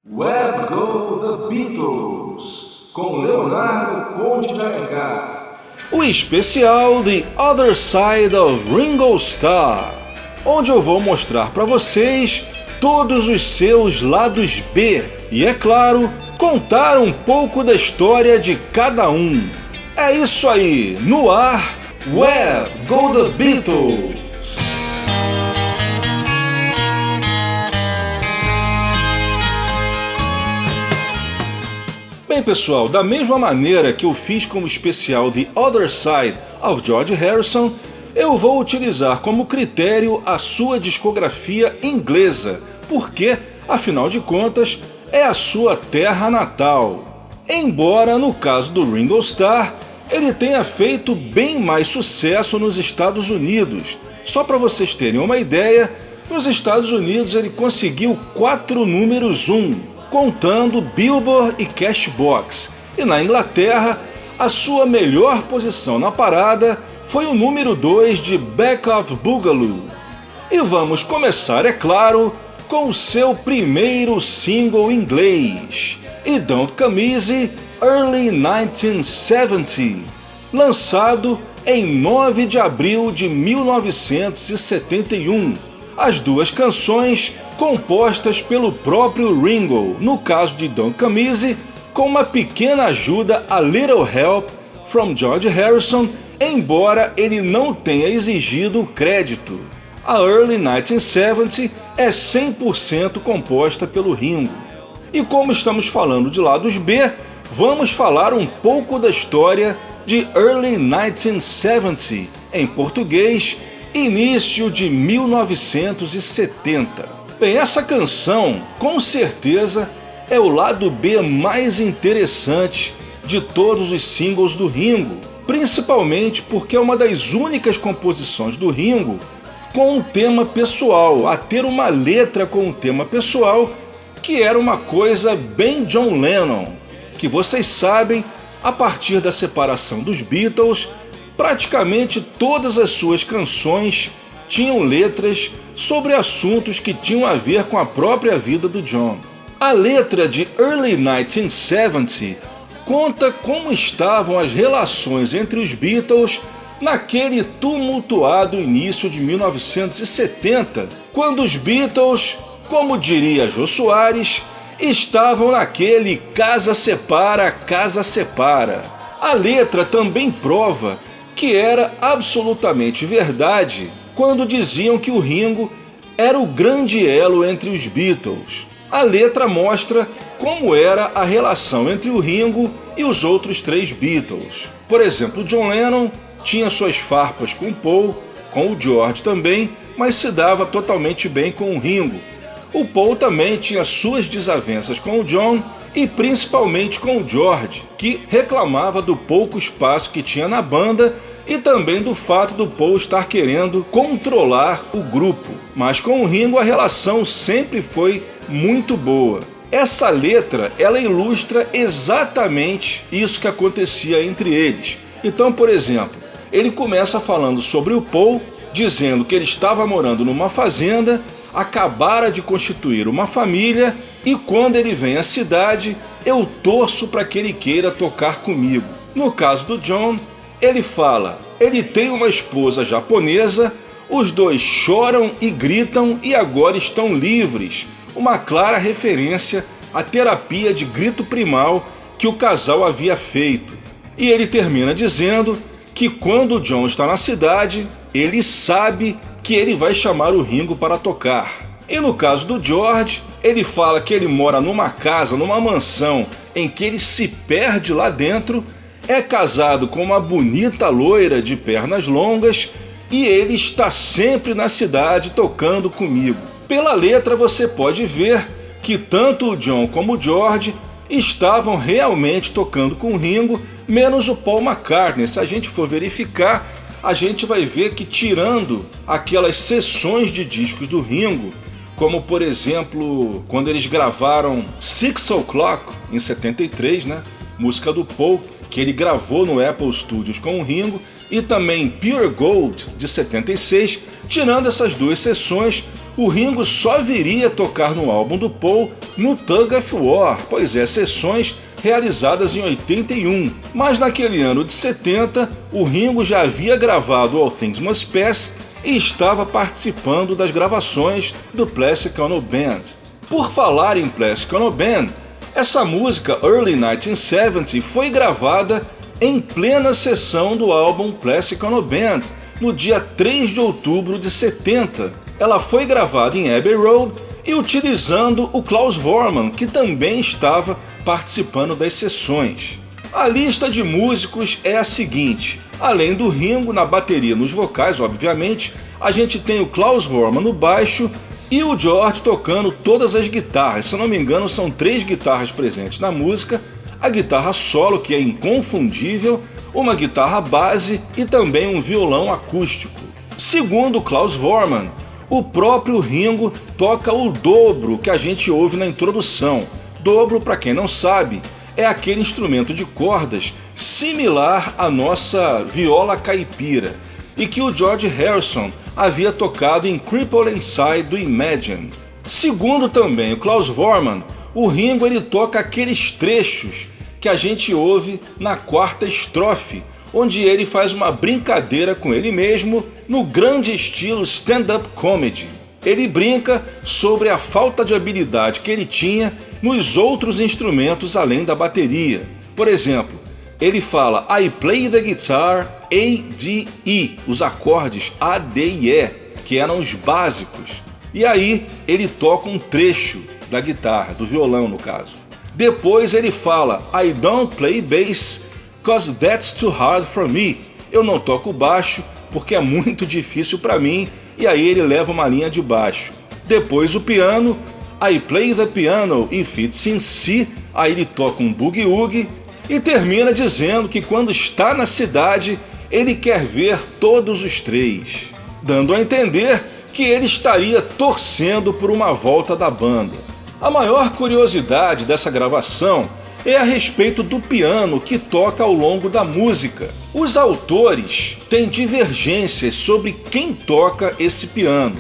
Where Go the Beatles, com Leonardo Conde de Alencar. O especial The Other Side of Ringo Starr, onde eu vou mostrar para vocês todos os seus lados B e, é claro, contar um pouco da história de cada um. É isso aí, no ar, Where Go the Beatles! Bem, pessoal, da mesma maneira que eu fiz como especial The Other Side of George Harrison, eu vou utilizar como critério a sua discografia inglesa, porque, afinal de contas, é a sua terra natal. Embora, no caso do Ringo Starr, ele tenha feito bem mais sucesso nos Estados Unidos. Só para vocês terem uma ideia, nos Estados Unidos ele conseguiu 4 números 1, contando Billboard e Cashbox. E na Inglaterra, a sua melhor posição na parada foi o número 2 de Back of Boogaloo. E vamos começar, é claro, com o seu primeiro single inglês, It Don't Come Easy, Early 1970, lançado em 9 de abril de 1971. As duas canções compostas pelo próprio Ringo, no caso de Don't Come Easy, com uma pequena ajuda, A Little Help, from George Harrison, embora ele não tenha exigido o crédito. A Early 1970 é 100% composta pelo Ringo. E como estamos falando de lados B, vamos falar um pouco da história de Early 1970, em português, início de 1970. Bem, essa canção, com certeza, é o lado B mais interessante de todos os singles do Ringo, principalmente porque é uma das únicas composições do Ringo com um tema pessoal, a ter uma letra com um tema pessoal, que era uma coisa bem John Lennon, que vocês sabem, a partir da separação dos Beatles, praticamente todas as suas canções tinham letras sobre assuntos que tinham a ver com a própria vida do John. A letra de Early 1970 conta como estavam as relações entre os Beatles naquele tumultuado início de 1970, quando os Beatles, como diria Jô Soares, estavam naquele casa separa, casa separa. A letra também prova que era absolutamente verdade quando diziam que o Ringo era o grande elo entre os Beatles. A letra mostra como era a relação entre o Ringo e os outros 3 Beatles. Por exemplo, John Lennon tinha suas farpas com Paul, com o George também, mas se dava totalmente bem com o Ringo. O Paul também tinha suas desavenças com o John e principalmente com o George, que reclamava do pouco espaço que tinha na banda e também do fato do Paul estar querendo controlar o grupo. Mas com o Ringo a relação sempre foi muito boa. Essa letra, ela ilustra exatamente isso que acontecia entre eles. Então, por exemplo, ele começa falando sobre o Paul, dizendo que ele estava morando numa fazenda, acabara de constituir uma família e quando ele vem à cidade, eu torço para que ele queira tocar comigo. No caso do John, ele fala, ele tem uma esposa japonesa, os dois choram e gritam e agora estão livres. Uma clara referência à terapia de grito primal que o casal havia feito. E ele termina dizendo que quando o John está na cidade, ele sabe que ele vai chamar o Ringo para tocar. E no caso do George, ele fala que ele mora numa casa, numa mansão, em que ele se perde lá dentro, é casado com uma bonita loira de pernas longas e ele está sempre na cidade tocando comigo. Pela letra você pode ver que tanto o John como o George estavam realmente tocando com o Ringo, menos o Paul McCartney. Se a gente for verificar, a gente vai ver que tirando aquelas sessões de discos do Ringo, como por exemplo, quando eles gravaram 6 O'Clock em 73, música do Paul, que ele gravou no Apple Studios com o Ringo, e também Pure Gold de 76, tirando essas duas sessões, o Ringo só viria a tocar no álbum do Paul no Tug of War, pois é, sessões realizadas em 81. Mas naquele ano de 70, o Ringo já havia gravado All Things Must Pass e estava participando das gravações do Plastic Ono Band. Por falar em Plastic Ono Band, essa música Early 1970 foi gravada em plena sessão do álbum Plastic Ono Band, no dia 3 de outubro de 70. Ela foi gravada em Abbey Road e utilizando o Klaus Voormann, que também estava participando das sessões. A lista de músicos é a seguinte: além do Ringo na bateria e nos vocais, obviamente, a gente tem o Klaus Voormann no baixo e o George tocando todas as guitarras. Se eu não me engano, são 3 guitarras presentes na música, a guitarra solo, que é inconfundível, uma guitarra base e também um violão acústico. Segundo Klaus Voormann, o próprio Ringo toca o dobro que a gente ouve na introdução. Dobro, para quem não sabe, é aquele instrumento de cordas similar à nossa viola caipira e que o George Harrison havia tocado em Cripple Inside do Imagine. Segundo também o Klaus Voormann, o Ringo ele toca aqueles trechos que a gente ouve na quarta estrofe, onde ele faz uma brincadeira com ele mesmo no grande estilo stand-up comedy. Ele brinca sobre a falta de habilidade que ele tinha nos outros instrumentos além da bateria. Por exemplo, ele fala I play the guitar A, D, E, os acordes A, D e E, que eram os básicos. E aí ele toca um trecho da guitarra, do violão no caso. Depois ele fala I don't play bass cause that's too hard for me. Eu não toco baixo porque é muito difícil para mim, e aí ele leva uma linha de baixo. Depois o piano, I play the piano if it's in C, aí ele toca um boogie-woogie e termina dizendo que quando está na cidade ele quer ver todos os 3, dando a entender que ele estaria torcendo por uma volta da banda. A maior curiosidade dessa gravação é a respeito do piano que toca ao longo da música. Os autores têm divergências sobre quem toca esse piano.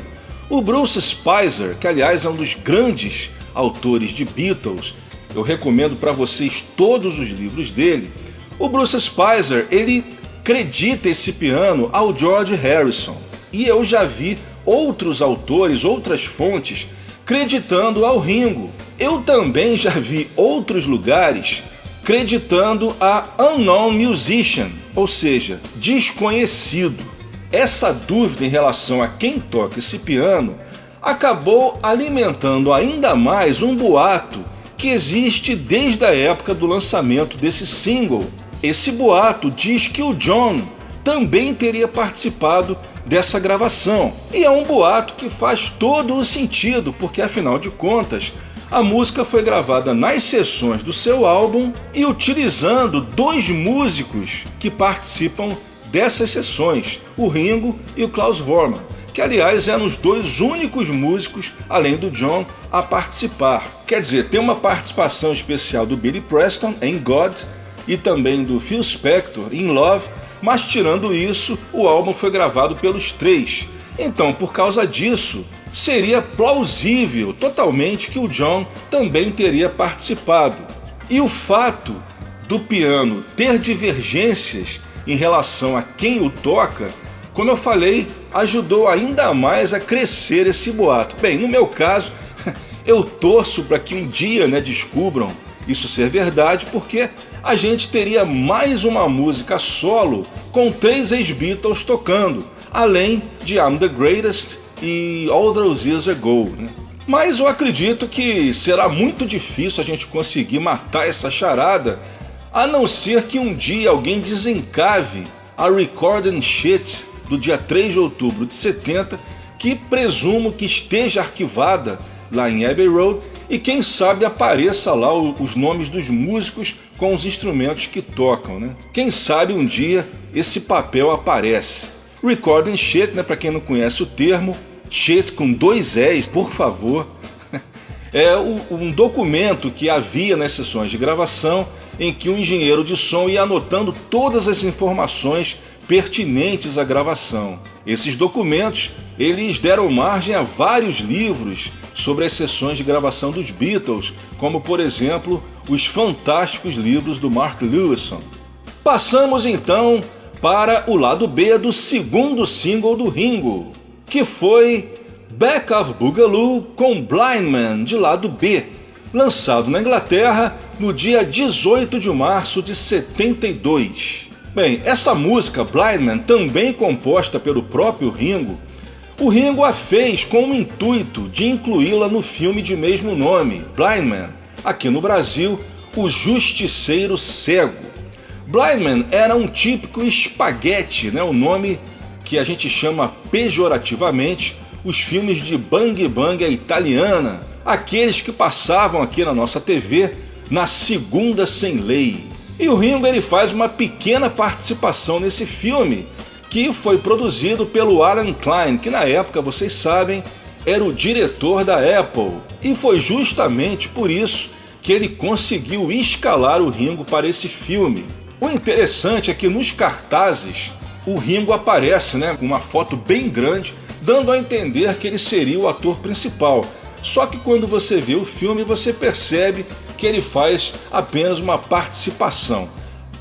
O Bruce Spicer, que aliás é um dos grandes autores de Beatles, eu recomendo para vocês todos os livros dele. O Bruce Spicer, ele acredita esse piano ao George Harrison. E eu já vi outros autores, outras fontes, creditando ao Ringo. Eu também já vi outros lugares creditando a Unknown Musician, ou seja, desconhecido. Essa dúvida em relação a quem toca esse piano acabou alimentando ainda mais um boato que existe desde a época do lançamento desse single. Esse boato diz que o John também teria participado dessa gravação. E é um boato que faz todo o sentido, porque afinal de contas, a música foi gravada nas sessões do seu álbum e utilizando 2 músicos que participam dessas sessões, o Ringo e o Klaus Voormann, que aliás eram os 2 únicos músicos, além do John, a participar. Quer dizer, tem uma participação especial do Billy Preston em God e também do Phil Spector em Love, mas tirando isso, o álbum foi gravado pelos 3. Então, por causa disso, seria plausível totalmente que o John também teria participado. E o fato do piano ter divergências em relação a quem o toca, como eu falei, ajudou ainda mais a crescer esse boato. Bem, no meu caso, eu torço para que um dia descubram isso ser verdade, porque a gente teria mais uma música solo com 3 ex-Beatles tocando, além de I'm the Greatest e All Those Years Ago. Mas eu acredito que será muito difícil a gente conseguir matar essa charada, a não ser que um dia alguém desencave a Recording Shit do dia 3 de outubro de 70, que presumo que esteja arquivada lá em Abbey Road, e quem sabe apareça lá os nomes dos músicos com os instrumentos que tocam. Quem sabe um dia esse papel aparece. Recording Shit, para quem não conhece o termo, shit com 2 E's, por favor, é um documento que havia nas sessões de gravação em que um engenheiro de som ia anotando todas as informações pertinentes à gravação. Esses documentos, eles deram margem a vários livros sobre as sessões de gravação dos Beatles, como por exemplo, os fantásticos livros do Mark Lewisohn. Passamos então para o lado B do segundo single do Ringo, que foi Back of Boogaloo com Blind Man de lado B, lançado na Inglaterra no dia 18 de março de 72. Bem, essa música, Blind Man, também composta pelo próprio Ringo, o Ringo a fez com o intuito de incluí-la no filme de mesmo nome, Blind Man, aqui no Brasil, O Justiceiro Cego. Blind Man era um típico espaguete, o nome que a gente chama pejorativamente os filmes de bang bang à italiana, aqueles que passavam aqui na nossa TV na Segunda Sem Lei. E o Ringo ele faz uma pequena participação nesse filme, que foi produzido pelo Alan Klein, que na época, vocês sabem, era o diretor da Apple. E foi justamente por isso que ele conseguiu escalar o Ringo para esse filme. O interessante é que nos cartazes o Ringo aparece com uma foto bem grande, dando a entender que ele seria o ator principal. Só que quando você vê o filme, você percebe que ele faz apenas uma participação.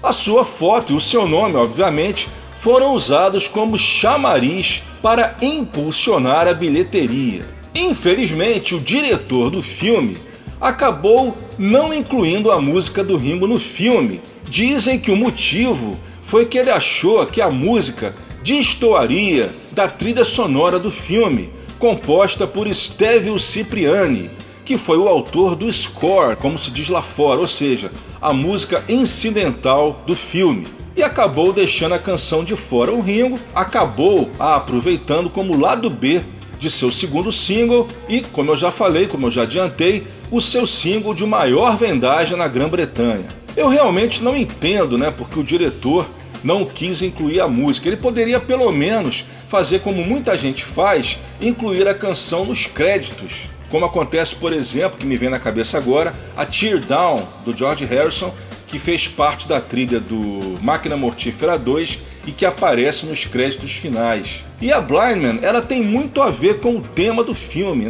A sua foto e o seu nome, obviamente, foram usados como chamariz para impulsionar a bilheteria. Infelizmente, o diretor do filme acabou não incluindo a música do Ringo no filme. Dizem que o motivo foi que ele achou que a música destoaria da trilha sonora do filme, composta por Stevie Cipriani, que foi o autor do score, como se diz lá fora, ou seja, a música incidental do filme. E acabou deixando a canção de fora. O Ringo acabou a aproveitando como lado B de seu segundo single e, como eu já falei, como eu já adiantei, o seu single de maior vendagem na Grã-Bretanha. Eu realmente não entendo, porque o diretor não quis incluir a música. Ele poderia pelo menos fazer como muita gente faz, incluir a canção nos créditos, como acontece, por exemplo, que me vem na cabeça agora, a Tear Down, do George Harrison, que fez parte da trilha do Máquina Mortífera 2 e que aparece nos créditos finais. E a Blind Man, ela tem muito a ver com o tema do filme,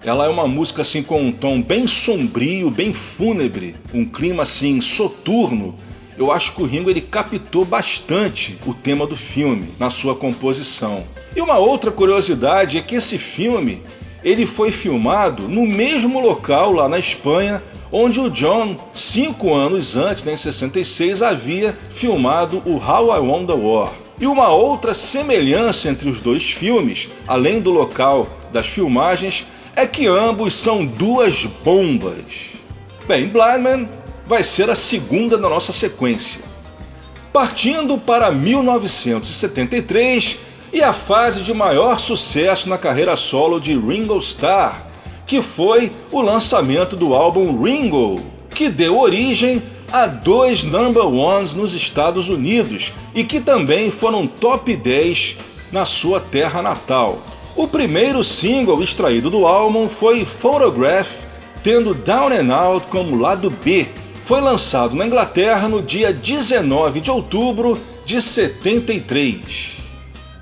Ela é uma música assim com um tom bem sombrio, bem fúnebre, um clima assim soturno. Eu acho que o Ringo ele captou bastante o tema do filme na sua composição. E uma outra curiosidade é que esse filme ele foi filmado no mesmo local lá na Espanha onde o John, 5 anos antes, em 66, havia filmado o How I Won the War. E uma outra semelhança entre os dois filmes, além do local das filmagens, é que ambos são duas bombas. Bem, Blind Man vai ser a segunda da nossa sequência. Partindo para 1973 e a fase de maior sucesso na carreira solo de Ringo Starr, que foi o lançamento do álbum Ringo, que deu origem a 2 number ones nos Estados Unidos e que também foram top 10 na sua terra natal. O primeiro single extraído do álbum foi Photograph, tendo Down and Out como lado B. Foi lançado na Inglaterra no dia 19 de outubro de 73.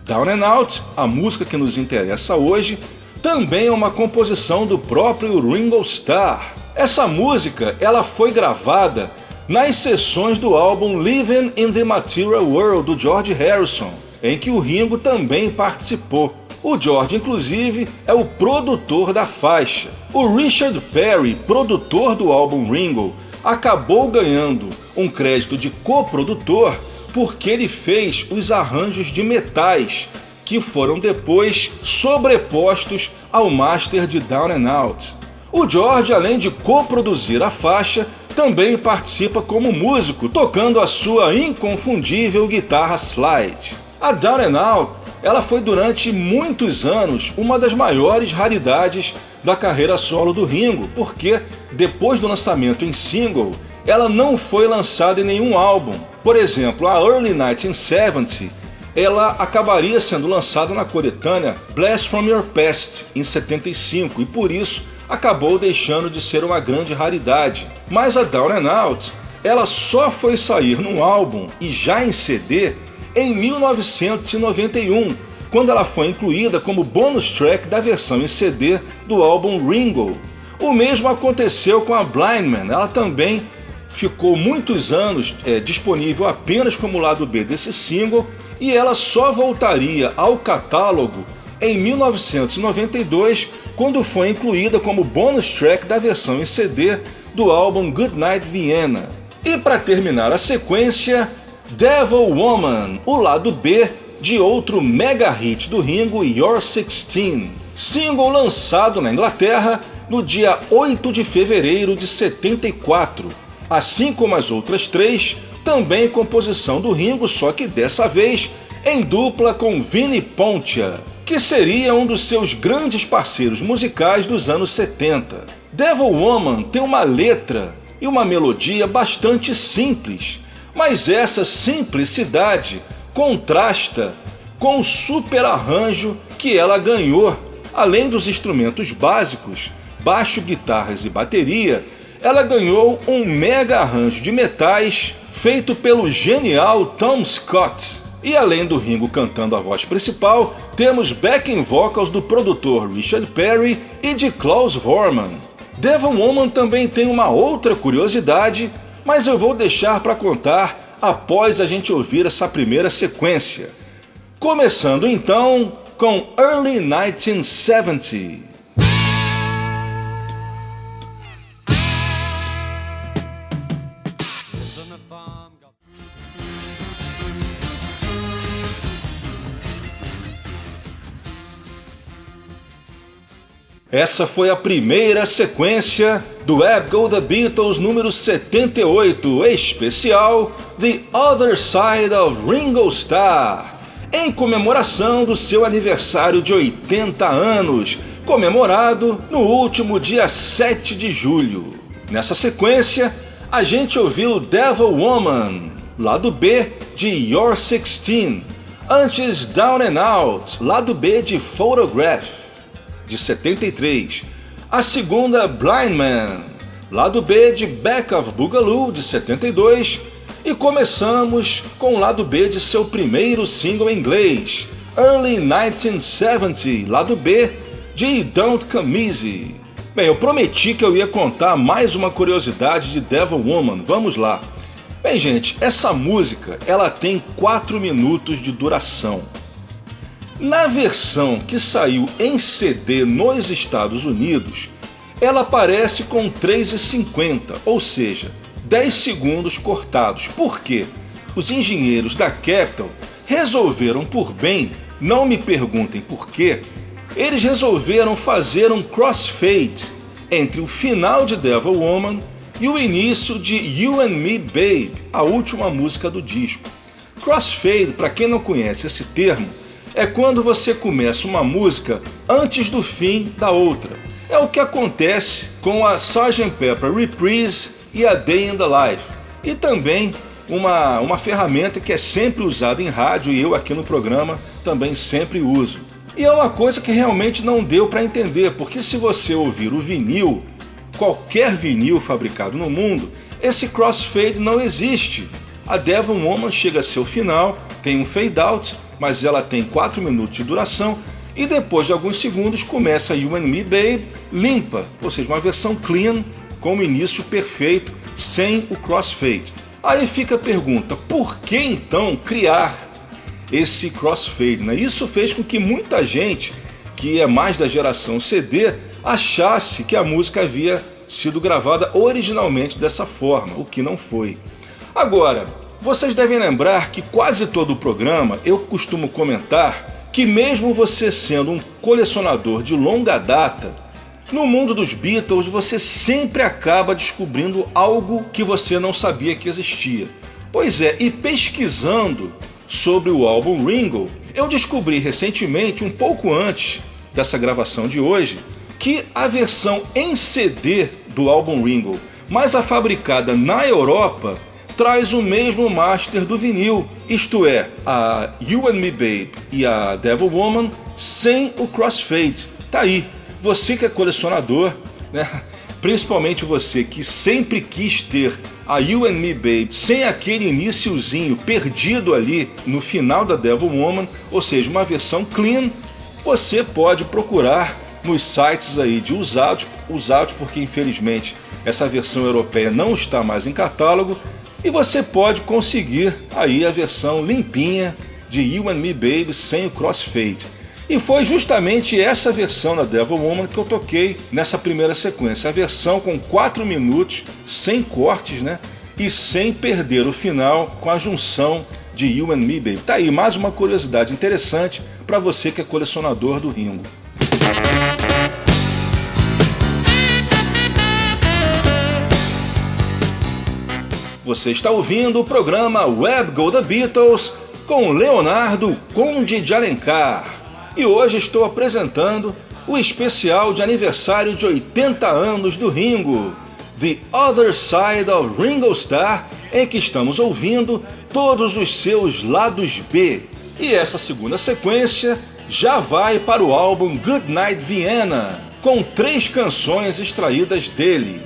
Down and Out, a música que nos interessa hoje, também é uma composição do próprio Ringo Starr. Essa música ela foi gravada nas sessões do álbum Living in the Material World do George Harrison, em que o Ringo também participou. O George, inclusive, é o produtor da faixa. O Richard Perry, produtor do álbum Ringo, acabou ganhando um crédito de coprodutor porque ele fez os arranjos de metais que foram depois sobrepostos ao master de Down and Out. O George, além de coproduzir a faixa, também participa como músico, tocando a sua inconfundível guitarra slide. A Down and Out, ela foi durante muitos anos uma das maiores raridades da carreira solo do Ringo, porque depois do lançamento em single, ela não foi lançada em nenhum álbum. Por exemplo, a Early 1970, ela acabaria sendo lançada na coletânea Blast from Your Past, em 75, e por isso acabou deixando de ser uma grande raridade. Mas a Down and Out, ela só foi sair num álbum e já em CD em 1991, quando ela foi incluída como bônus track da versão em CD do álbum Ringo. O mesmo aconteceu com a Blind Man, ela também ficou muitos anos disponível apenas como lado B desse single e ela só voltaria ao catálogo em 1992, quando foi incluída como bônus track da versão em CD do álbum Goodnight Vienna. E para terminar a sequência, Devil Woman, o lado B de outro mega hit do Ringo, You're 16, single lançado na Inglaterra no dia 8 de fevereiro de 74. Assim como as outras três, também composição do Ringo, só que dessa vez em dupla com Vinnie Poncia, que seria um dos seus grandes parceiros musicais dos anos 70. Devil Woman tem uma letra e uma melodia bastante simples, mas essa simplicidade contrasta com o super arranjo que ela ganhou. Além dos instrumentos básicos, baixo, guitarras e bateria, ela ganhou um mega arranjo de metais feito pelo genial Tom Scott. E além do Ringo cantando a voz principal, temos backing vocals do produtor Richard Perry e de Klaus Voormann. Devil Woman também tem uma outra curiosidade, mas eu vou deixar para contar após a gente ouvir essa primeira sequência. Começando então com Early 1970. Essa foi a primeira sequência do Web Go The Beatles número 78, especial The Other Side of Ringo Starr, em comemoração do seu aniversário de 80 anos, comemorado no último dia 7 de julho. Nessa sequência, a gente ouviu Devil Woman, lado B de You're 16, antes Down and Out, lado B de Photograph, de 73, a segunda Blind Man, lado B de Back of Boogaloo, de 72, e começamos com o lado B de seu primeiro single em inglês, Early 1970, lado B de Don't Come Easy. Bem, eu prometi que eu ia contar mais uma curiosidade de Devil Woman, vamos lá. Bem, gente, essa música ela tem 4 minutos de duração. Na versão que saiu em CD nos Estados Unidos, ela aparece com 3,50, ou seja, 10 segundos cortados. Por quê? Os engenheiros da Capitol resolveram por bem, não me perguntem por quê, eles resolveram fazer um crossfade entre o final de Devil Woman e o início de You and Me Babe, a última música do disco. Crossfade, para quem não conhece esse termo, é quando você começa uma música antes do fim da outra. É o que acontece com a Sgt. Pepper Reprise e a Day in the Life. E também uma ferramenta que é sempre usada em rádio e eu aqui no programa também sempre uso. E é uma coisa que realmente não deu para entender, porque se você ouvir o vinil, qualquer vinil fabricado no mundo, esse crossfade não existe. A Devil Woman chega a seu final, tem um fade out, mas ela tem 4 minutos de duração e depois de alguns segundos começa You and Me Babe limpa, ou seja, uma versão clean com o início perfeito, sem o crossfade. Aí fica a pergunta, por que então criar esse crossfade, né? Isso fez com que muita gente, que é mais da geração CD, achasse que a música havia sido gravada originalmente dessa forma, o que não foi. Agora, vocês devem lembrar que quase todo o programa eu costumo comentar que mesmo você sendo um colecionador de longa data, no mundo dos Beatles você sempre acaba descobrindo algo que você não sabia que existia. Pois é, e pesquisando sobre o álbum Ringo, eu descobri recentemente, um pouco antes dessa gravação de hoje, que a versão em CD do álbum Ringo, mas a fabricada na Europa, traz o mesmo master do vinil, isto é, a You and Me Babe e a Devil Woman sem o crossfade. Tá aí, você que é colecionador, né? principalmente você que sempre quis ter a You and Me Baby sem aquele iniciozinho perdido ali no final da Devil Woman, ou seja, uma versão clean, você pode procurar nos sites aí de usados porque infelizmente essa versão europeia não está mais em catálogo, e você pode conseguir aí a versão limpinha de You and Me Baby sem o crossfade. E foi justamente essa versão da Devil Woman que eu toquei nessa primeira sequência, a versão com 4 minutos, sem cortes, né? E sem perder o final com a junção de You and Me Baby. Tá aí mais uma curiosidade interessante para você que é colecionador do Ringo. Você está ouvindo o programa Web Go The Beatles com Leonardo Conde de Alencar. E hoje estou apresentando o especial de aniversário de 80 anos do Ringo, The Other Side of Ringo Starr, em que estamos ouvindo todos os seus lados B. E essa segunda sequência já vai para o álbum Goodnight Vienna, com 3 canções extraídas dele.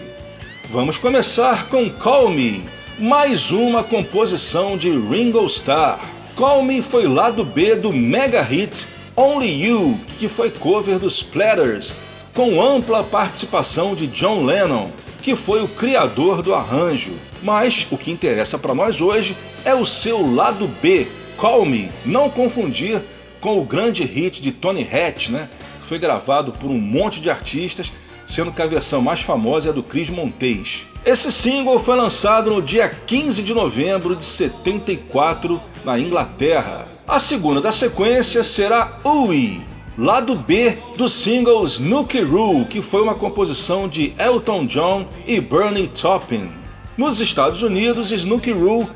Vamos começar com Call Me, mais uma composição de Ringo Starr. Call Me foi lado B do mega hit Only You, que foi cover dos Platters, com ampla participação de John Lennon, que foi o criador do arranjo. Mas o que interessa para nós hoje é o seu lado B, Call Me, não confundir com o grande hit de Tony Hatch, né? Que foi gravado por um monte de artistas, sendo que a versão mais famosa é a do Chris Montes. Esse single foi lançado no dia 15 de novembro de 74 na Inglaterra. A segunda da sequência será Ooey, lado B do single Snooky Roo, que foi uma composição de Elton John e Bernie Taupin. Nos Estados Unidos, Snooky Roo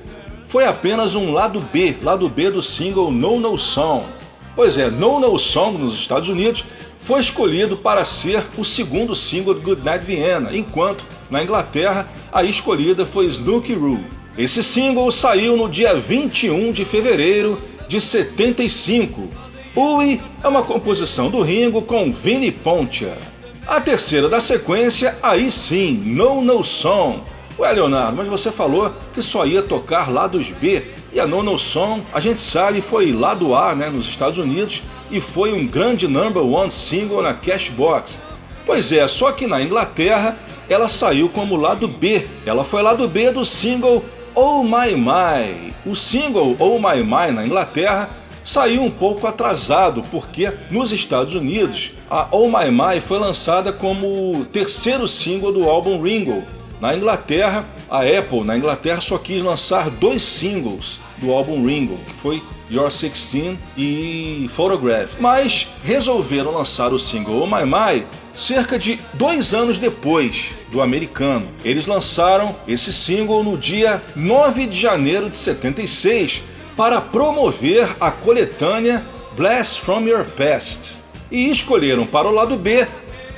foi apenas um lado B do single No No Song. Pois é, No No Song nos Estados Unidos foi escolhido para ser o segundo single de Goodnight Vienna, enquanto na Inglaterra a escolhida foi Snooky Roo. Esse single saiu no dia 21 de fevereiro de 75. Ooey é uma composição do Ringo com Vinnie Poncia. A terceira da sequência, aí sim, No No Song. Ué, Leonardo, mas você falou que só ia tocar lados B, e a No No Song, a gente sabe, foi lado A, né, nos Estados Unidos, e foi um grande number one single na Cashbox. Pois é, só que na Inglaterra ela saiu como lado B. Ela foi lado B do single Oh My My. O single Oh My My na Inglaterra saiu um pouco atrasado, porque nos Estados Unidos a Oh My My foi lançada como o terceiro single do álbum Ringo. Na Inglaterra, a Apple na Inglaterra só quis lançar 2 singles do álbum Ringo, que foi You're 16 e Photograph. Mas resolveram lançar o single Oh My My cerca de 2 anos depois do americano. Eles lançaram esse single no dia 9 de janeiro de 76 para promover a coletânea Blast From Your Past. E escolheram para o lado B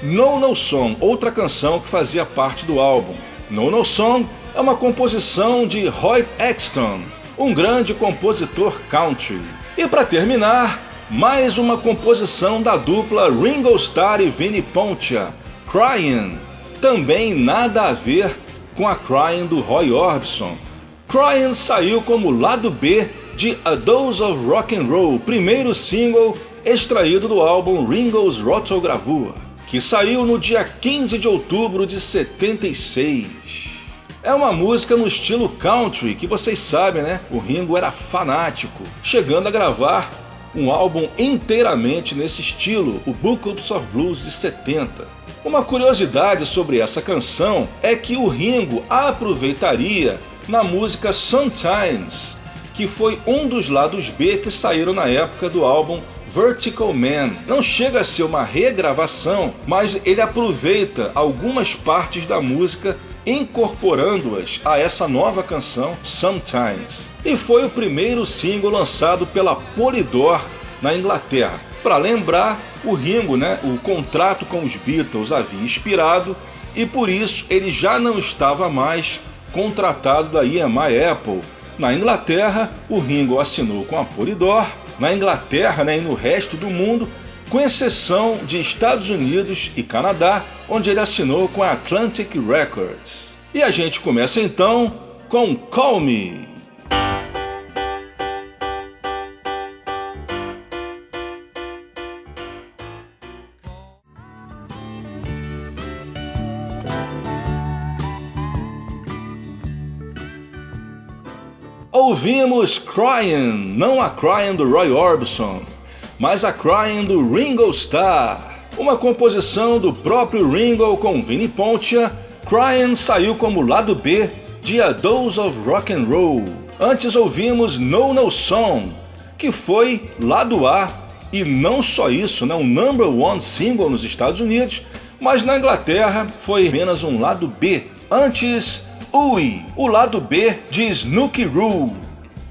No No Song, outra canção que fazia parte do álbum. No No Song é uma composição de Roy Exton, um grande compositor country. E para terminar, mais uma composição da dupla Ringo Starr e Vinnie Poncia, Crying. Também nada a ver com a Crying do Roy Orbison. Crying saiu como lado B de A Dose of Rock and Roll, primeiro single extraído do álbum Ringo's Rotogravure, que saiu no dia 15 de outubro de 76. É uma música no estilo country, que vocês sabem, né? O Ringo era fanático, chegando a gravar um álbum inteiramente nesse estilo, o Books of Blues de 70. Uma curiosidade sobre essa canção é que o Ringo a aproveitaria na música Sometimes, que foi um dos lados B que saíram na época do álbum Vertical Man. Não chega a ser uma regravação, mas ele aproveita algumas partes da música incorporando-as a essa nova canção Sometimes. E foi o primeiro single lançado pela Polydor na Inglaterra. Para lembrar, o Ringo, né, o contrato com os Beatles havia expirado e por isso ele já não estava mais contratado da EMI Apple. Na Inglaterra, o Ringo assinou com a Polydor. Na Inglaterra, né, e no resto do mundo, com exceção de Estados Unidos e Canadá, onde ele assinou com a Atlantic Records. E a gente começa então com Call Me. Ouvimos Crying, não a Crying do Roy Orbison, mas a Crying do Ringo Starr. Uma composição do próprio Ringo com Vinnie Poncia, Crying saiu como lado B de A Dose of Rock and Roll. Antes ouvimos No No Song, que foi lado A, e não só isso, um number one single nos Estados Unidos, mas na Inglaterra foi apenas um lado B. Antes, Ui, o lado B de Snooky Roo.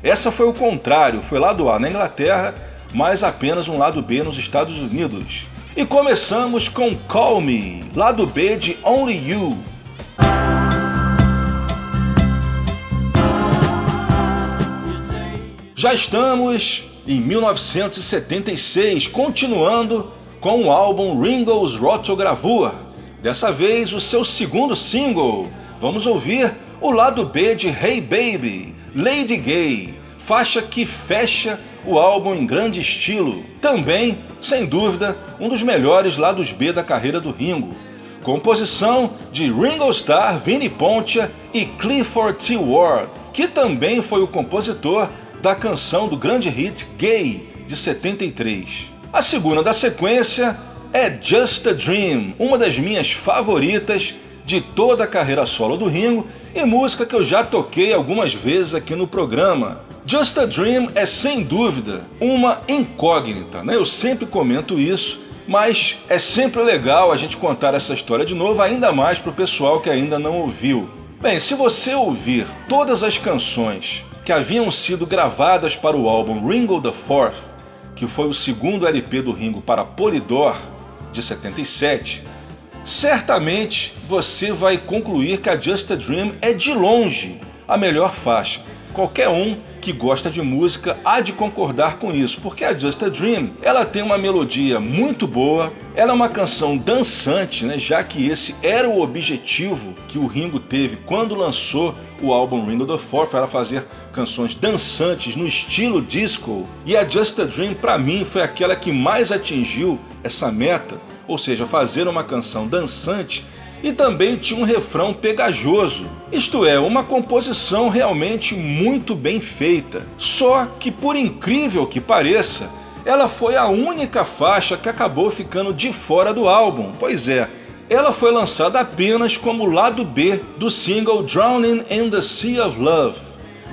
Essa foi o contrário, foi lado A na Inglaterra, mas apenas um lado B nos Estados Unidos. E começamos com Call Me, lado B de Only You. Já estamos em 1976, continuando com o álbum Ringo's Rotogravure. Dessa vez o seu segundo single. Vamos ouvir o lado B de Hey Baby, Lady Gay, faixa que fecha o álbum em grande estilo. Também, sem dúvida, um dos melhores lados B da carreira do Ringo. Composição de Ringo Starr, Vinnie Poncia e Clifford T. Ward, que também foi o compositor da canção do grande hit Gay, de 73. A segunda da sequência é Just a Dream, uma das minhas favoritas de toda a carreira solo do Ringo e música que eu já toquei algumas vezes aqui no programa. Just a Dream é sem dúvida uma incógnita, né? Eu sempre comento isso, mas é sempre legal a gente contar essa história de novo, ainda mais para o pessoal que ainda não ouviu. Bem, se você ouvir todas as canções que haviam sido gravadas para o álbum Ringo the Fourth, que foi o segundo LP do Ringo para Polydor, de 77, certamente você vai concluir que a Just a Dream é de longe a melhor faixa. Qualquer um que gosta de música há de concordar com isso, porque a Just a Dream, ela tem uma melodia muito boa, ela é uma canção dançante, né, já que esse era o objetivo que o Ringo teve quando lançou o álbum Ringo the Fourth, era fazer canções dançantes no estilo disco, e a Just a Dream para mim foi aquela que mais atingiu essa meta, ou seja, fazer uma canção dançante e também tinha um refrão pegajoso. Isto é, uma composição realmente muito bem feita. Só que, por incrível que pareça, ela foi a única faixa que acabou ficando de fora do álbum. Pois é, ela foi lançada apenas como lado B do single Drowning in the Sea of Love.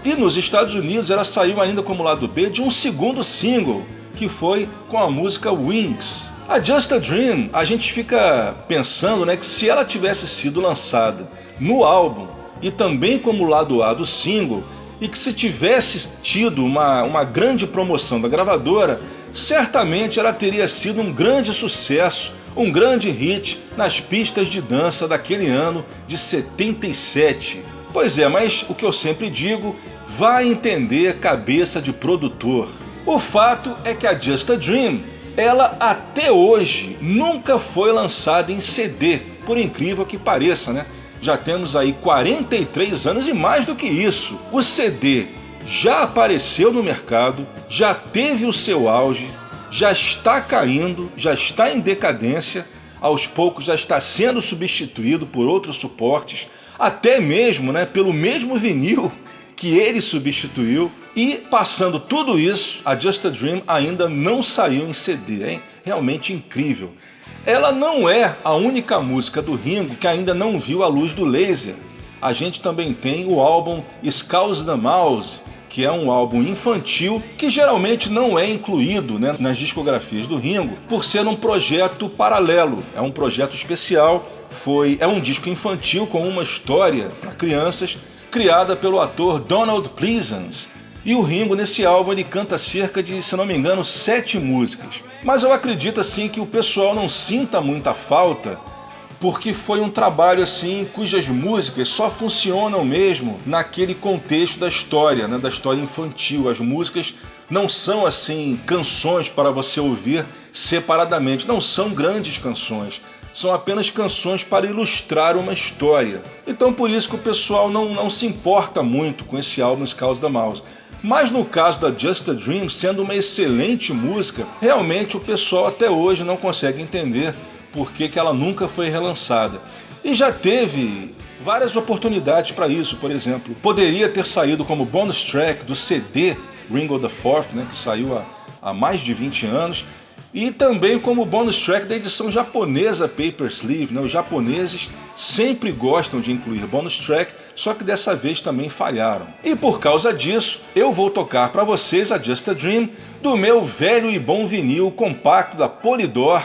E nos Estados Unidos ela saiu ainda como lado B de um segundo single, que foi com a música Wings. A Just a Dream, a gente fica pensando, né, que se ela tivesse sido lançada no álbum e também como lado A do single, e que se tivesse tido uma grande promoção da gravadora, certamente ela teria sido um grande sucesso, um grande hit nas pistas de dança daquele ano de 77. Pois é, mas o que eu sempre digo, vai entender cabeça de produtor. O fato é que a Just a Dream, ela até hoje nunca foi lançada em CD, por incrível que pareça, né? Já temos aí 43 anos e mais do que isso. O CD já apareceu no mercado, já teve o seu auge, já está caindo, já está em decadência, aos poucos já está sendo substituído por outros suportes, até mesmo, né, pelo mesmo vinil que ele substituiu. E passando tudo isso, a Just a Dream ainda não saiu em CD, hein? Realmente incrível. Ela não é a única música do Ringo que ainda não viu a luz do laser. A gente também tem o álbum Skulls the Mouse, que é um álbum infantil que geralmente não é incluído, né, nas discografias do Ringo, por ser um projeto paralelo, é um projeto especial, é um disco infantil com uma história para crianças, criada pelo ator Donald Pleasence. E o Ringo, nesse álbum, ele canta cerca de, se não me engano, 7 músicas. Mas eu acredito assim que o pessoal não sinta muita falta porque foi um trabalho assim cujas músicas só funcionam mesmo naquele contexto da história, né, da história infantil. As músicas não são assim canções para você ouvir separadamente, não são grandes canções, são apenas canções para ilustrar uma história. Então por isso que o pessoal não se importa muito com esse álbum Skulls the Mouse. Mas no caso da Just a Dream, sendo uma excelente música, realmente o pessoal até hoje não consegue entender por que ela nunca foi relançada. E já teve várias oportunidades para isso, por exemplo. Poderia ter saído como bonus track do CD Ringo the Fourth, né, que saiu há mais de 20 anos, e também como bonus track da edição japonesa Paper Sleeve. Né? Os japoneses sempre gostam de incluir bonus track, só que dessa vez também falharam. E por causa disso, eu vou tocar para vocês a Just a Dream do meu velho e bom vinil compacto da Polydor,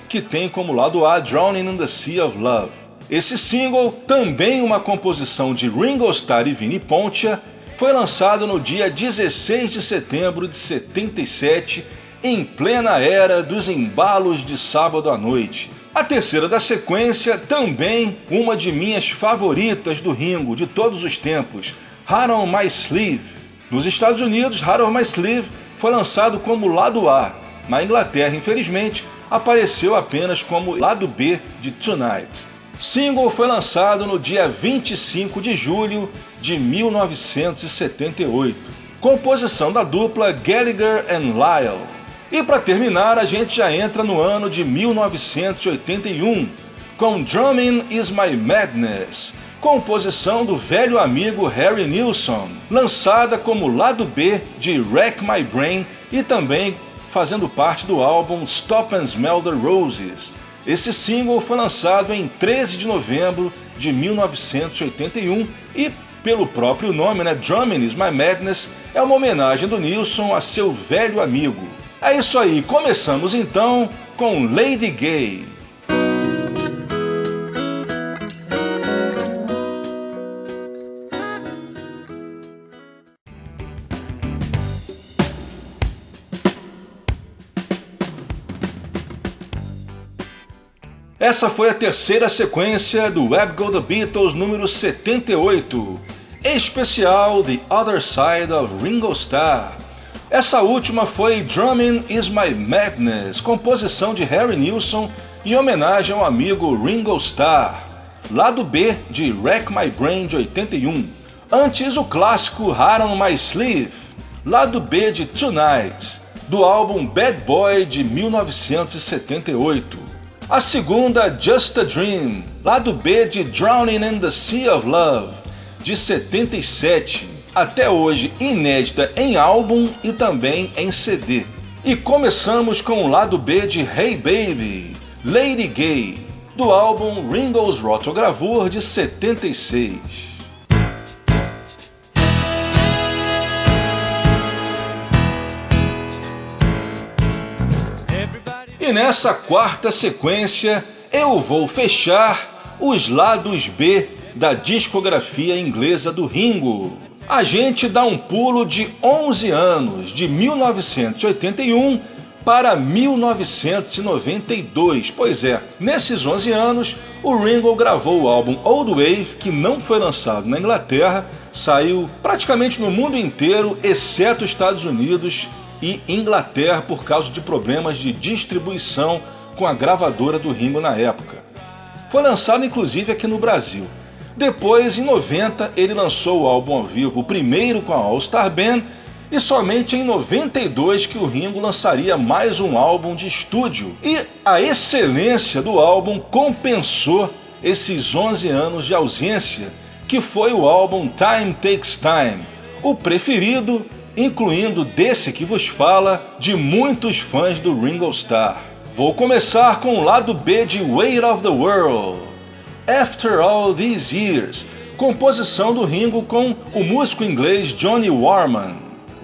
que tem como lado A Drowning in the Sea of Love. Esse single, também uma composição de Ringo Starr e Vinnie Poncia, foi lançado no dia 16 de setembro de 77, em plena era dos embalos de sábado à noite. A terceira da sequência, também uma de minhas favoritas do Ringo de todos os tempos, Heart on My Sleeve. Nos Estados Unidos, Heart on My Sleeve foi lançado como lado A. Na Inglaterra, infelizmente, apareceu apenas como lado B de Tonight. Single foi lançado no dia 25 de julho de 1978. Composição da dupla Gallagher and Lyle. E para terminar, a gente já entra no ano de 1981, com Drumming Is My Madness, composição do velho amigo Harry Nilsson, lançada como lado B de Wreck My Brain e também fazendo parte do álbum Stop and Smell the Roses. Esse single foi lançado em 13 de novembro de 1981 e, pelo próprio nome, né, Drumming Is My Madness, é uma homenagem do Nilsson a seu velho amigo. É isso aí, começamos então com Lady Gay. Essa foi a terceira sequência do Web Go The Beatles número 78, especial The Other Side of Ringo Starr. Essa última foi Drumming Is My Madness, composição de Harry Nilsson em homenagem ao amigo Ringo Starr. Lado B de Wreck My Brain de 81. Antes o clássico Heart on My Sleeve. Lado B de Tonight, do álbum Bad Boy de 1978. A segunda Just a Dream, lado B de Drowning in the Sea of Love, de 77. Até hoje inédita em álbum e também em CD. E começamos com o lado B de Hey Baby, Lady Gay, do álbum Ringo's Rotogravure de 76. E nessa quarta sequência eu vou fechar os lados B da discografia inglesa do Ringo. A gente dá um pulo de 11 anos, de 1981 para 1992. Pois é, nesses 11 anos, o Ringo gravou o álbum Old Wave, que não foi lançado na Inglaterra, saiu praticamente no mundo inteiro, exceto Estados Unidos e Inglaterra, por causa de problemas de distribuição com a gravadora do Ringo na época. Foi lançado inclusive aqui no Brasil. Depois, em 90, ele lançou o álbum ao vivo, o primeiro com a All Star Band, e somente em 92 que o Ringo lançaria mais um álbum de estúdio. E a excelência do álbum compensou esses 11 anos de ausência, que foi o álbum Time Takes Time, o preferido, incluindo desse que vos fala, de muitos fãs do Ringo Starr. Vou começar com o lado B de Weight of the World. After All These Years, composição do Ringo com o músico inglês Johnny Warman.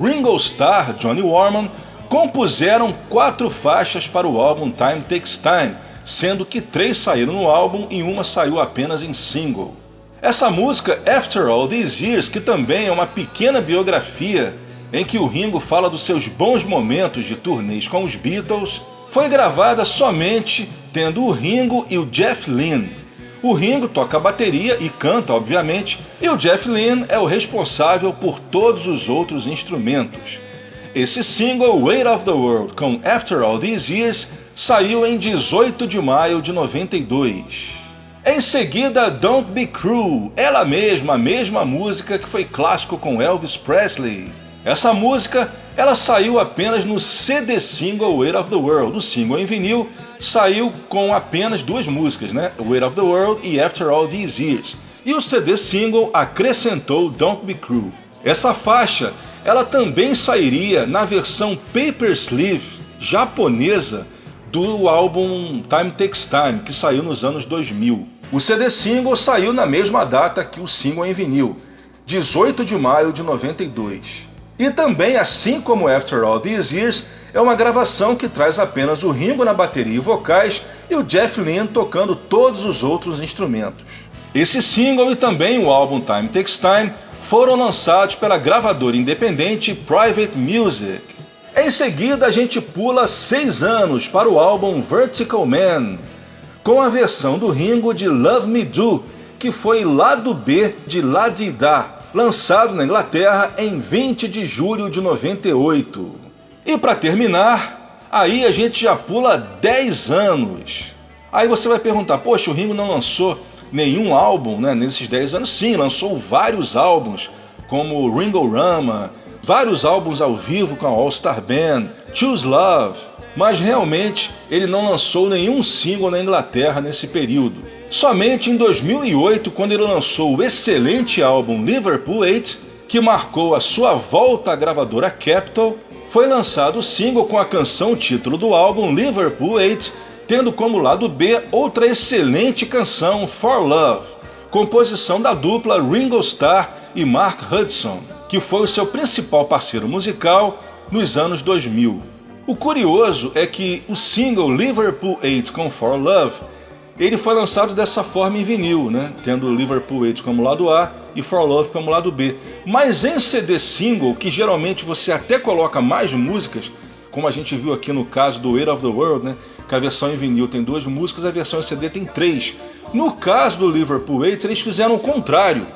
Ringo Starr e Johnny Warman compuseram 4 faixas para o álbum Time Takes Time, sendo que 3 saíram no álbum e uma saiu apenas em single. Essa música, After All These Years, que também é uma pequena biografia em que o Ringo fala dos seus bons momentos de turnês com os Beatles, foi gravada somente tendo o Ringo e o Jeff Lynne. O Ringo toca a bateria e canta, obviamente, e o Jeff Lynne é o responsável por todos os outros instrumentos. Esse single, Weight of the World, com After All These Years, saiu em 18 de maio de 92. Em seguida, Don't Be Cruel, ela mesma, a mesma música que foi clássico com Elvis Presley. Essa música, ela saiu apenas no CD single Weight of the World. O single em vinil saiu com apenas duas músicas, né? Weight of the World e After All These Years. E o CD single acrescentou Don't Be Cruel. Essa faixa, ela também sairia na versão Paper Sleeve japonesa do álbum Time Takes Time, que saiu nos anos 2000. O CD single saiu na mesma data que o single em vinil, 18 de maio de 92. E também, assim como After All These Years, é uma gravação que traz apenas o Ringo na bateria e vocais e o Jeff Lynne tocando todos os outros instrumentos. Esse single e também o álbum Time Takes Time foram lançados pela gravadora independente Private Music. Em seguida, a gente pula 6 anos para o álbum Vertical Man, com a versão do Ringo de Love Me Do, que foi lado B de La Di Da, lançado na Inglaterra em 20 de julho de 98. E para terminar, aí a gente já pula 10 anos. Aí você vai perguntar, poxa, o Ringo não lançou nenhum álbum, né, nesses 10 anos? Sim, lançou vários álbuns, como Ringo-Rama, vários álbuns ao vivo com a All Star Band, Choose Love, mas realmente ele não lançou nenhum single na Inglaterra nesse período. Somente em 2008, quando ele lançou o excelente álbum Liverpool 8, que marcou a sua volta à gravadora Capitol, foi lançado o single com a canção título do álbum Liverpool 8, tendo como lado B outra excelente canção, For Love, composição da dupla Ringo Starr e Mark Hudson, que foi o seu principal parceiro musical nos anos 2000. O curioso é que o single Liverpool 8 com For Love, ele foi lançado dessa forma em vinil, né? Tendo Liverpool 8 como lado A e For Love como lado B. Mas em CD single, que geralmente você até coloca mais músicas, como a gente viu aqui no caso do Weight of the World, né? Que a versão em vinil tem 2 músicas, a versão em CD tem 3. No caso do Liverpool 8, eles fizeram o contrário.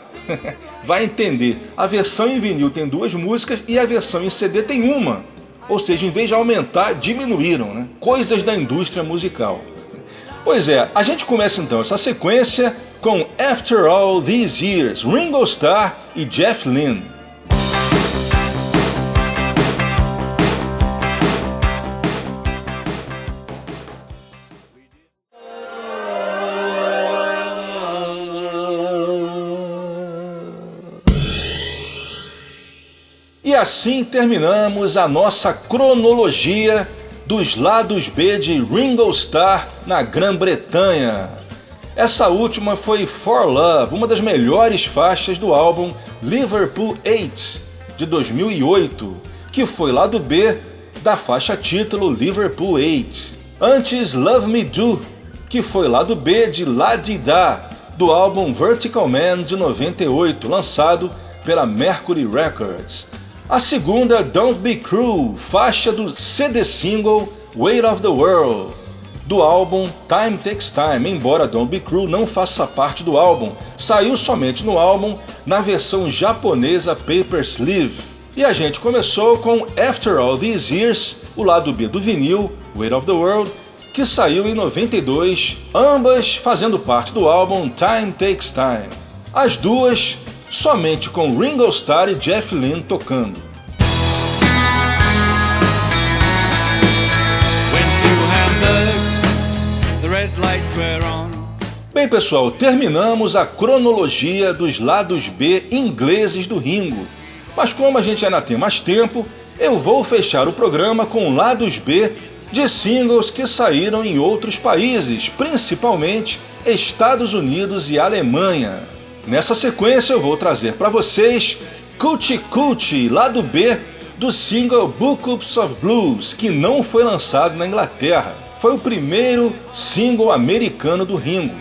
Vai entender, a versão em vinil tem 2 músicas e a versão em CD tem 1. Ou seja, em vez de aumentar, diminuíram, né? Coisas da indústria musical. Pois é, a gente começa então essa sequência com After All These Years, Ringo Starr e Jeff Lynne. E assim terminamos a nossa cronologia dos lados B de Ringo Starr na Grã-Bretanha. Essa última foi For Love, uma das melhores faixas do álbum Liverpool 8, de 2008, que foi lado B da faixa título Liverpool 8. Antes, Love Me Do, que foi lado B de La Di Da, do álbum Vertical Man de 98, lançado pela Mercury Records. A segunda, Don't Be Cruel, faixa do CD single Weight of the World, do álbum Time Takes Time, embora Don't Be Cruel não faça parte do álbum, saiu somente no álbum na versão japonesa Paper Sleeve. E a gente começou com After All These Years, o lado B do vinil, Weight of the World, que saiu em 92, ambas fazendo parte do álbum Time Takes Time. As duas somente com Ringo Starr e Jeff Lynne tocando. Bem pessoal, terminamos a cronologia dos lados B ingleses do Ringo. Mas como a gente ainda tem mais tempo, eu vou fechar o programa com lados B de singles que saíram em outros países, principalmente Estados Unidos e Alemanha. Nessa sequência eu vou trazer para vocês Coochie Coochie, lado B do single Bookups of Blues, que não foi lançado na Inglaterra. Foi o primeiro single americano do Ringo.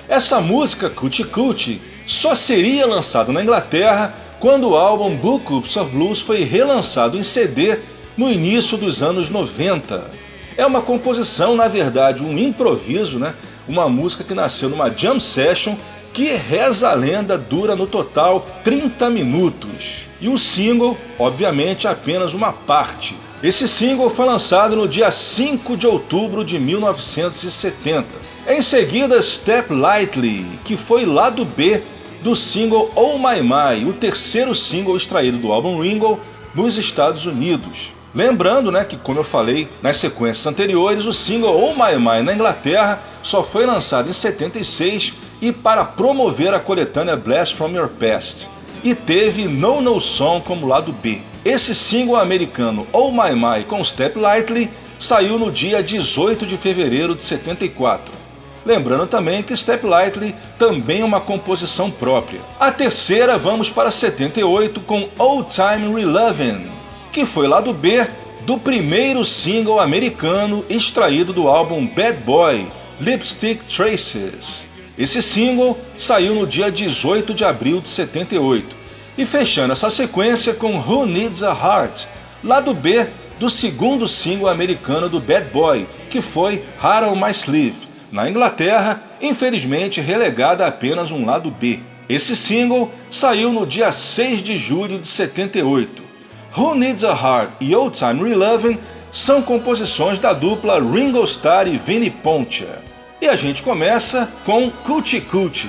Essa música, Coochie Coochie, só seria lançado na Inglaterra quando o álbum Bookups of Blues foi relançado em CD no início dos anos 90. É uma composição, na verdade, um improviso, né? uma música que nasceu numa jam session que, reza a lenda, dura no total 30 minutos. E o single, obviamente, apenas uma parte. Esse single foi lançado no dia 5 de outubro de 1970. Em seguida, Step Lightly, que foi lado B do single Oh My My, o terceiro single extraído do álbum Ringo nos Estados Unidos. Lembrando, que como eu falei nas sequências anteriores, o single Oh My My na Inglaterra só foi lançado em 76 e para promover a coletânea Blast From Your Past, e teve No No Song como lado B. Esse single americano Oh My My com Step Lightly saiu no dia 18 de fevereiro de 74. Lembrando também que Step Lightly também é uma composição própria. A terceira, vamos para 78 com Old Time Relovin', que foi lado B do primeiro single americano extraído do álbum Bad Boy, Lipstick Traces. Esse single saiu no dia 18 de abril de 78. E fechando essa sequência com Who Needs a Heart, lado B do segundo single americano do Bad Boy, que foi Heart on My Sleeve. Na Inglaterra, infelizmente relegada a apenas um lado B. Esse single saiu no dia 6 de julho de 78. Who Needs a Heart e Old Time Relovin' são composições da dupla Ringo Starr e Vinnie Poncia. E a gente começa com Coochie Coochie.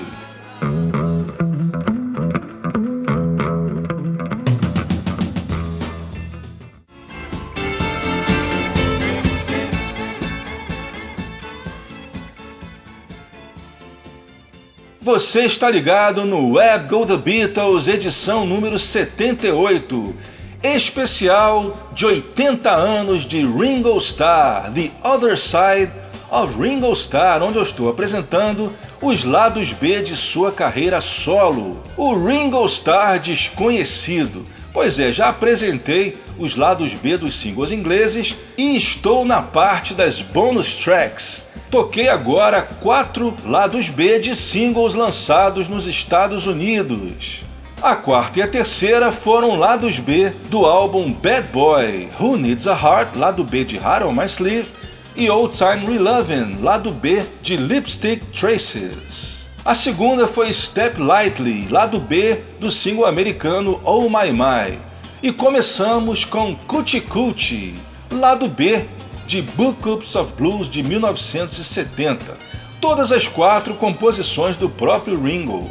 Você está ligado no Web Go The Beatles, edição número 78, especial de 80 anos de Ringo Starr, The Other Side of Ringo Starr, onde eu estou apresentando os lados B de sua carreira solo, o Ringo Starr desconhecido. Pois é, já apresentei os lados B dos singles ingleses e estou na parte das bonus tracks. Toquei agora 4 lados B de singles lançados nos Estados Unidos. A quarta e a terceira foram lados B do álbum Bad Boy, Who Needs a Heart, lado B de Heart on My Sleeve, e Old Time Relovin', lado B de Lipstick Traces. A segunda foi Step Lightly, lado B do single americano Oh My My. E começamos com Coochie Coochie, lado B de Bookups of Blues de 1970. Todas as 4 composições do próprio Ringo.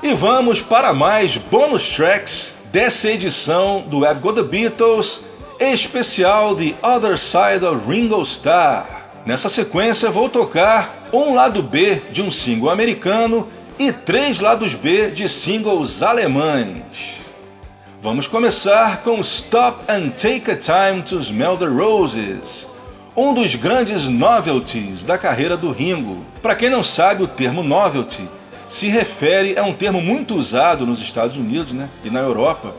E vamos para mais bonus tracks dessa edição do Web Go The Beatles, especial The Other Side of Ringo Starr. Nessa sequência vou tocar um lado B de um single americano e 3 lados B de singles alemães. Vamos começar com Stop and Take a Time to Smell the Roses, um dos grandes novelties da carreira do Ringo. Para quem não sabe, o termo novelty se refere a um termo muito usado nos Estados Unidos, e na Europa,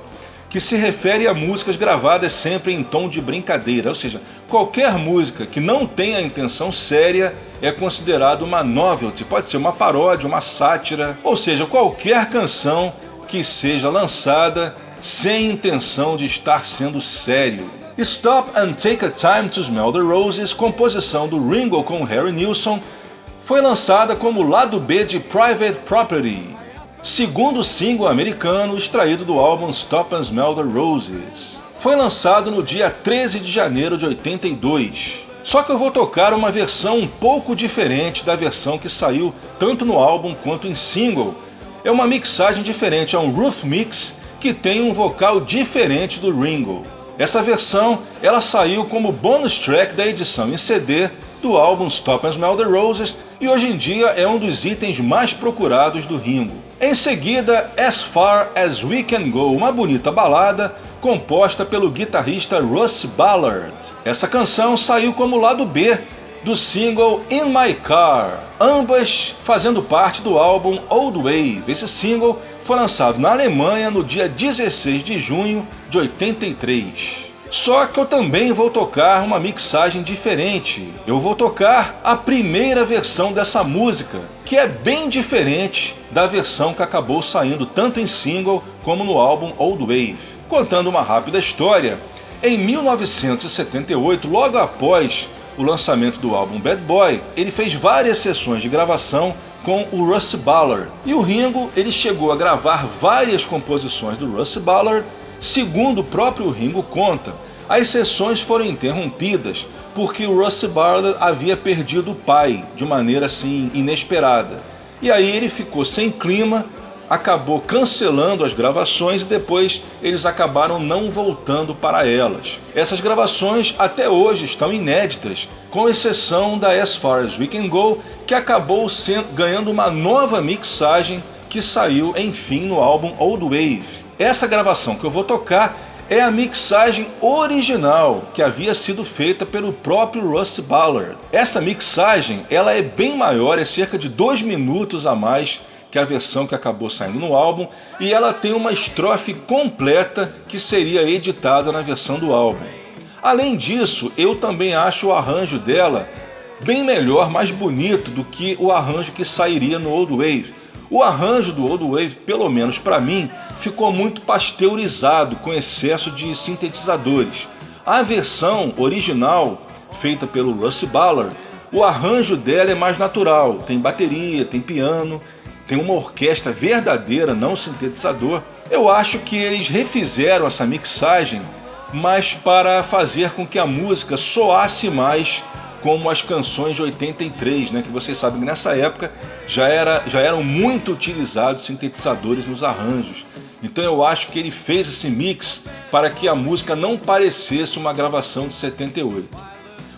que se refere a músicas gravadas sempre em tom de brincadeira, ou seja, qualquer música que não tenha intenção séria é considerado uma novelty, pode ser uma paródia, uma sátira, ou seja, qualquer canção que seja lançada sem intenção de estar sendo sério. Stop and Take a Time to Smell the Roses, composição do Ringo com Harry Nilsson, foi lançada como lado B de Private Property, segundo single americano extraído do álbum Stop and Smell the Roses. Foi lançado no dia 13 de janeiro de 82. Só que eu vou tocar uma versão um pouco diferente da versão que saiu tanto no álbum quanto em single. É uma mixagem diferente, é um roof mix que tem um vocal diferente do Ringo. Essa versão ela saiu como bonus track da edição em CD do álbum Stop and Smell the Roses e hoje em dia é um dos itens mais procurados do Ringo. Em seguida, As Far As We Can Go, uma bonita balada composta pelo guitarrista Russ Ballard. Essa canção saiu como lado B do single In My Car, ambas fazendo parte do álbum Old Wave. Esse single foi lançado na Alemanha no dia 16 de junho de 83. Só que eu também vou tocar uma mixagem diferente. Eu vou tocar a primeira versão dessa música, que é bem diferente da versão que acabou saindo tanto em single como no álbum Old Wave. Contando uma rápida história, em 1978, logo após o lançamento do álbum Bad Boy, ele fez várias sessões de gravação com o Russ Ballard. E o Ringo ele chegou a gravar várias composições do Russ Ballard. Segundo o próprio Ringo conta, as sessões foram interrompidas porque o Russ Ballard havia perdido o pai de maneira assim inesperada. E aí ele ficou sem clima, acabou cancelando as gravações e depois eles acabaram não voltando para elas. Essas gravações até hoje estão inéditas, com exceção da As Far As We Can Go, que acabou ganhando uma nova mixagem que saiu enfim no álbum Old Wave. Essa gravação que eu vou tocar é a mixagem original que havia sido feita pelo próprio Russ Ballard. Essa mixagem ela é bem maior, é cerca de 2 minutos a mais que a versão que acabou saindo no álbum, e ela tem uma estrofe completa que seria editada na versão do álbum. Além disso, eu também acho o arranjo dela bem melhor, mais bonito do que o arranjo que sairia no Old Wave. O arranjo do Old Wave, pelo menos para mim, ficou muito pasteurizado, com excesso de sintetizadores. A versão original, feita pelo Russ Ballard, o arranjo dela é mais natural, tem bateria, tem piano, tem uma orquestra verdadeira, não sintetizador. Eu acho que eles refizeram essa mixagem, mas para fazer com que a música soasse mais como as canções de 83, né? Que vocês sabem que nessa época já eram muito utilizados sintetizadores nos arranjos. Então eu acho que ele fez esse mix para que a música não parecesse uma gravação de 78.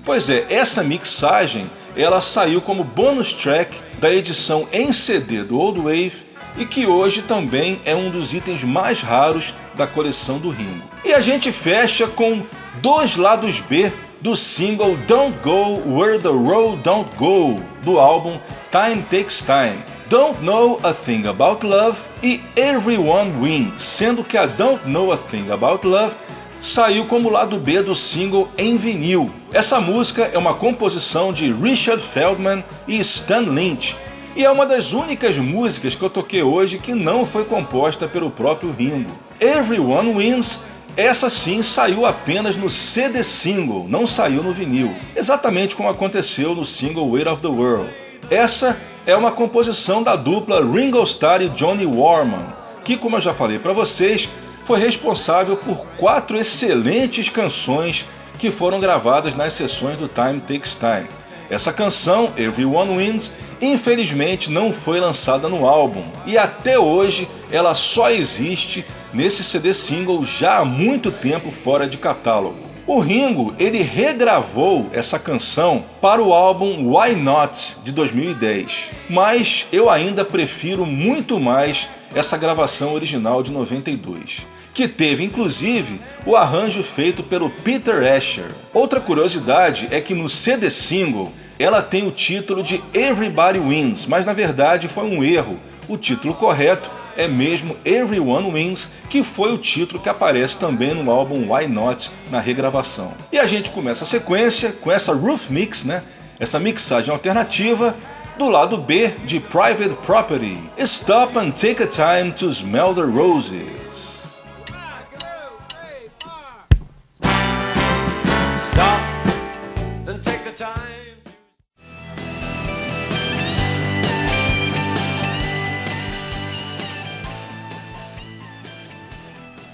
Pois é, essa mixagem ela saiu como bonus track da edição em CD do Old Wave e que hoje também é um dos itens mais raros da coleção do Ringo. E a gente fecha com 2 lados B do single Don't Go Where the Road Don't Go, do álbum Time Takes Time. Don't Know a Thing About Love e Everyone Wins, sendo que a Don't Know a Thing About Love saiu como lado B do single em vinil. Essa música é uma composição de Richard Feldman e Stan Lynch, e é uma das únicas músicas que eu toquei hoje que não foi composta pelo próprio Ringo. Everyone Wins, essa sim saiu apenas no CD single, não saiu no vinil, exatamente como aconteceu no single Weight of the World. Essa é uma composição da dupla Ringo Starr e Johnny Warman, que, como eu já falei para vocês, foi responsável por 4 excelentes canções que foram gravadas nas sessões do Time Takes Time. Essa canção, Everyone Wins, infelizmente não foi lançada no álbum, e até hoje ela só existe nesse CD single já há muito tempo fora de catálogo. O Ringo ele regravou essa canção para o álbum Why Not de 2010, mas eu ainda prefiro muito mais essa gravação original de 92, que teve inclusive o arranjo feito pelo Peter Asher. Outra curiosidade é que no CD single ela tem o título de Everybody Wins, mas na verdade foi um erro. O título correto é mesmo Everyone Wins, que foi o título que aparece também no álbum Why Not na regravação. E a gente começa a sequência com essa Roof Mix, né? Essa mixagem alternativa do lado B de Private Property, Stop and Take a Time to Smell the Roses. Stop and take a time.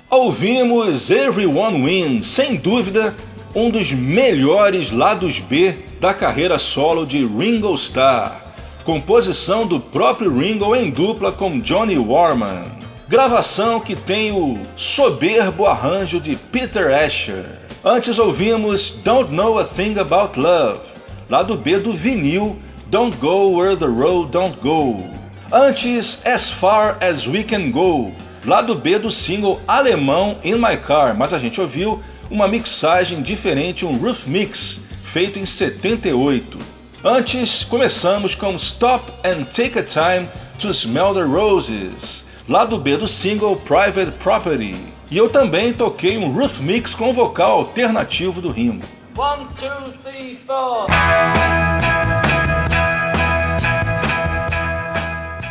Ouvimos Everyone Wins, sem dúvida um dos melhores lados B da carreira solo de Ringo Starr, composição do próprio Ringo em dupla com Johnny Warman, gravação que tem o soberbo arranjo de Peter Asher. Antes ouvimos Don't Know a Thing About Love, lado B do vinil Don't Go Where the Road Don't Go. Antes As Far As We Can Go, lado B do single alemão In My Car, mas a gente ouviu uma mixagem diferente, um Roof Mix, feito em 78. Antes, começamos com Stop and Take a Time to Smell the Roses, lado B do single Private Property. E eu também toquei um Roof Mix com vocal alternativo do Ringo. 1, 2, 3, 4.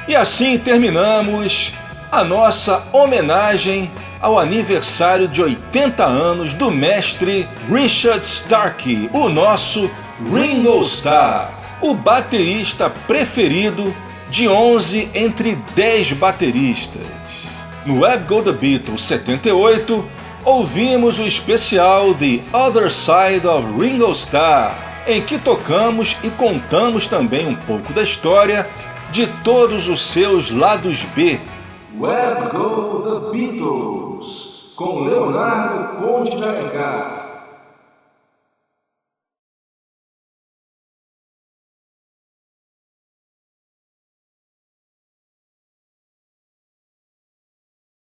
E assim terminamos a nossa homenagem ao aniversário de 80 anos do mestre Richard Starkey, o nosso Ringo Starr, o baterista preferido de 11 entre 10 bateristas. No Web Go The Beatles 78, ouvimos o especial The Other Side of Ringo Starr, em que tocamos e contamos também um pouco da história de todos os seus lados B. Web Go The Beatles, com Leonardo Conde de Alencar.